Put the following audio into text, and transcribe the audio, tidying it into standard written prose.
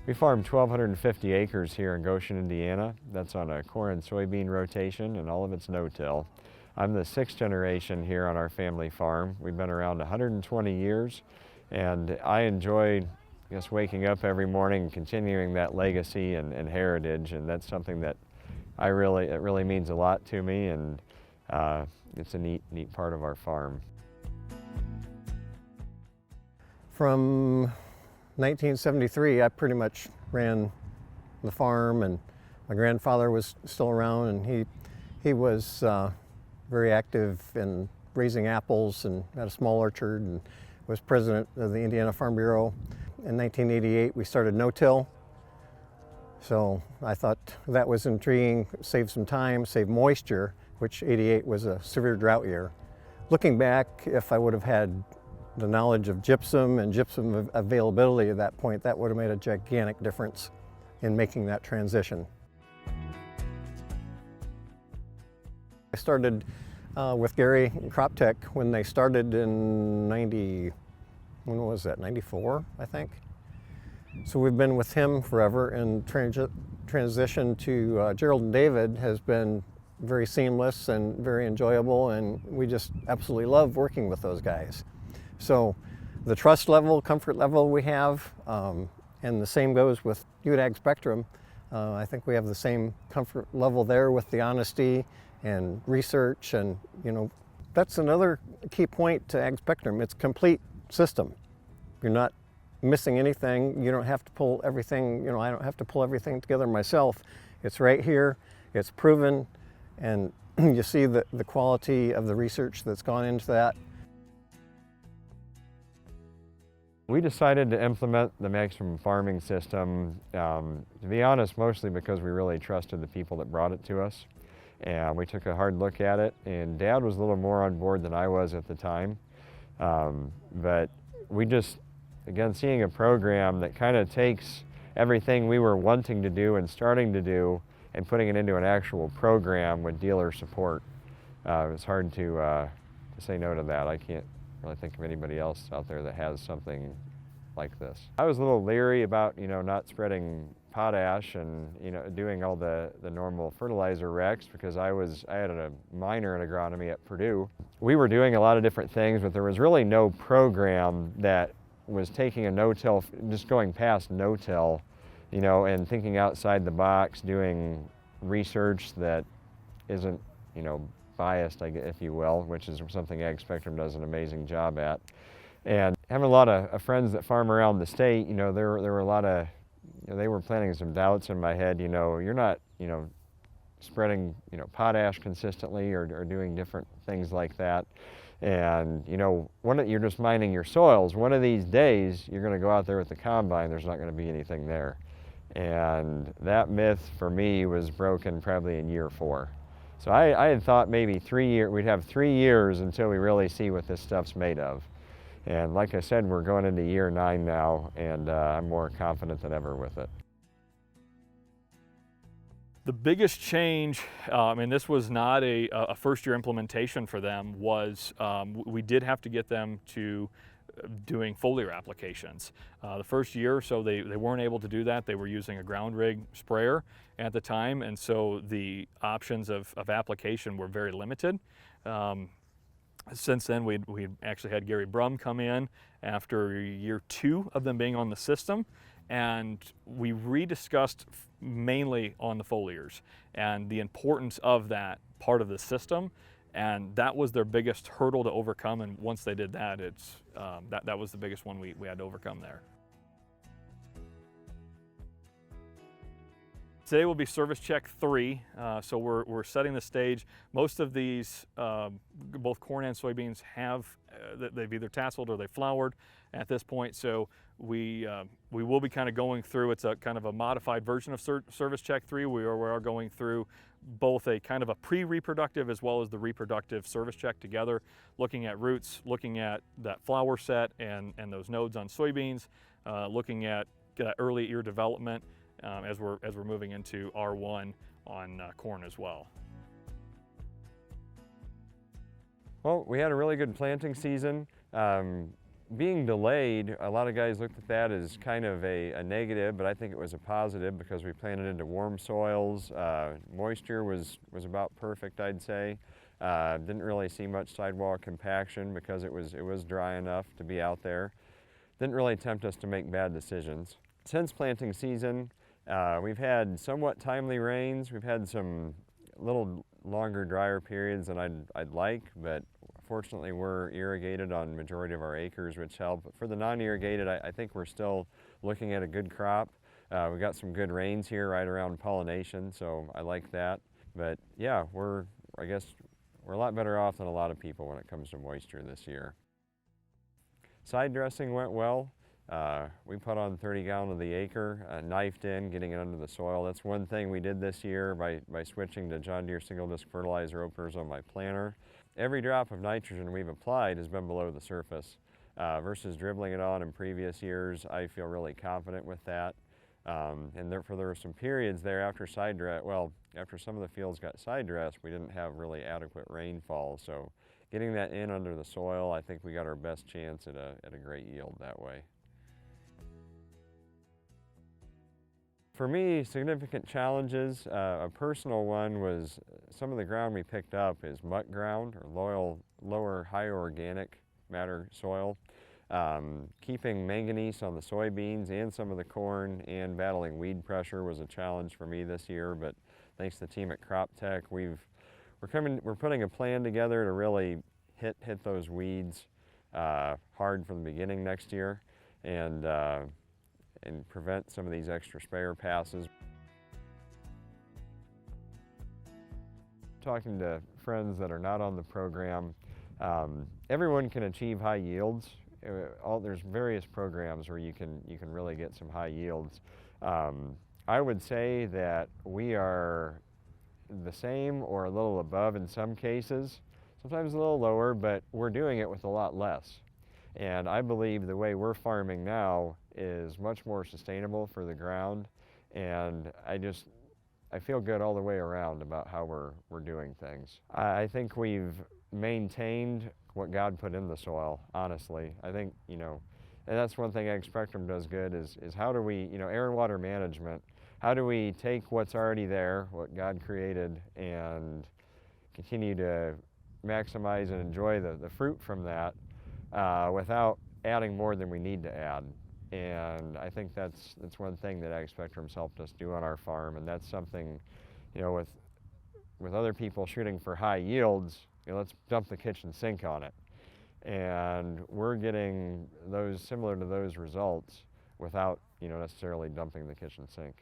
We farm 1,250 acres here in Goshen, Indiana. That's on a corn and soybean rotation, and all of it's no-till. I'm the sixth generation here on our family farm. We've been around 120 years, and I enjoy just waking up every morning and continuing that legacy and heritage, and that's something that it really means a lot to me, and it's a neat part of our farm. From 1973, I pretty much ran the farm, and my grandfather was still around, and he was very active in raising apples and had a small orchard and was president of the Indiana Farm Bureau. In 1988, we started no-till. So I thought that was intriguing, save some time, save moisture, which '88 was a severe drought year. Looking back, if I would have had the knowledge of gypsum and gypsum availability at that point, that would have made a gigantic difference in making that transition. I started with Gary Crop Tech when they started in when was that, 94, I think? So we've been with him forever, and transition to Gerald and David has been very seamless and very enjoyable, and we just absolutely love working with those guys. So the trust level, comfort level we have, and the same goes with UDAG Spectrum. I think we have the same comfort level there with the honesty and research, and that's another key point to Ag Spectrum. It's a complete system. You're not missing anything. You don't have to pull everything, I don't have to pull everything together myself. It's right here, it's proven, and you see the quality of the research that's gone into that. We decided to implement the maximum farming system, to be honest, mostly because we really trusted the people that brought it to us. And we took a hard look at it, and Dad was a little more on board than I was at the time. But we just, again, seeing a program that kind of takes everything we were wanting to do and starting to do and putting it into an actual program with dealer support, it's hard to say no to that. I can't really think of anybody else out there that has something like this. I was a little leery about, not spreading potash and, doing all the normal fertilizer recs, because I had a minor in agronomy at Purdue. We were doing a lot of different things, but there was really no program that was taking a no-till, just going past no-till, and thinking outside the box, doing research that isn't, biased, if you will, which is something Ag Spectrum does an amazing job at. And having a lot of friends that farm around the state, there were a lot of, they were planting some doubts in my head, you're not, spreading, potash consistently or doing different things like that. And, you're just mining your soils. One of these days, you're going to go out there with the combine, there's not going to be anything there. And that myth for me was broken probably in year 4. So I had thought maybe we'd have 3 years until we really see what this stuff's made of. And like I said, we're going into year 9 now, and I'm more confident than ever with it. The biggest change, and this was not a first-year implementation for them, was we did have to get them to doing foliar applications. The first year or so they weren't able to do that. They were using a ground rig sprayer at the time, and so the options of application were very limited. Since then, we actually had Gary Brum come in after year 2 of them being on the system, and we rediscussed mainly on the foliars and the importance of that part of the system, and that was their biggest hurdle to overcome. And once they did that, that was the biggest one we had to overcome there. Today will be service check 3, so we're setting the stage. Most of these, both corn and soybeans, they've either tasseled or they flowered at this point. So we will be kind of going through. It's a kind of a modified version of service check 3. We are going through both a kind of a pre-reproductive as well as the reproductive service check together, looking at roots, looking at that flower set and those nodes on soybeans, looking at early ear development. As we're moving into R1 on corn as well. Well, we had a really good planting season. being delayed, a lot of guys looked at that as kind of a negative, but I think it was a positive because we planted into warm soils. Moisture was about perfect, I'd say. Didn't really see much sidewall compaction because it was dry enough to be out there. Didn't really tempt us to make bad decisions. Since planting season, we've had somewhat timely rains. We've had some little longer, drier periods than I'd like, but fortunately we're irrigated on majority of our acres, which help. But for the non-irrigated, I think we're still looking at a good crop. We've got some good rains here right around pollination, so I like that. But yeah, I guess we're a lot better off than a lot of people when it comes to moisture this year. Side dressing went well. We put on 30 gallon of the acre, knifed in, getting it under the soil. That's one thing we did this year by switching to John Deere single disc fertilizer openers on my planter. Every drop of nitrogen we've applied has been below the surface. Versus dribbling it on in previous years, I feel really confident with that. And therefore there were some periods there after side dress, well, after some of the fields got side dressed, we didn't have really adequate rainfall. So getting that in under the soil, I think we got our best chance at a great yield that way. For me, significant challenges, a personal one was some of the ground we picked up is muck ground or lower higher organic matter soil. Keeping manganese on the soybeans and some of the corn and battling weed pressure was a challenge for me this year, but thanks to the team at Crop Tech, we're putting a plan together to really hit those weeds hard from the beginning next year and prevent some of these extra sprayer passes. Talking to friends that are not on the program, everyone can achieve high yields. There's various programs where you can really get some high yields. I would say that we are the same or a little above in some cases, sometimes a little lower, but we're doing it with a lot less. And I believe the way we're farming now is much more sustainable for the ground, and I feel good all the way around about how we're doing things. I think we've maintained what God put in the soil, honestly. I think, and that's one thing Ag Spectrum does good is how do we, air and water management, how do we take what's already there, what God created, and continue to maximize and enjoy the fruit from that without adding more than we need to add. And I think that's one thing that Ag Spectrum's helped us do on our farm, and that's something, with other people shooting for high yields, let's dump the kitchen sink on it. And we're getting those similar to those results without necessarily dumping the kitchen sink.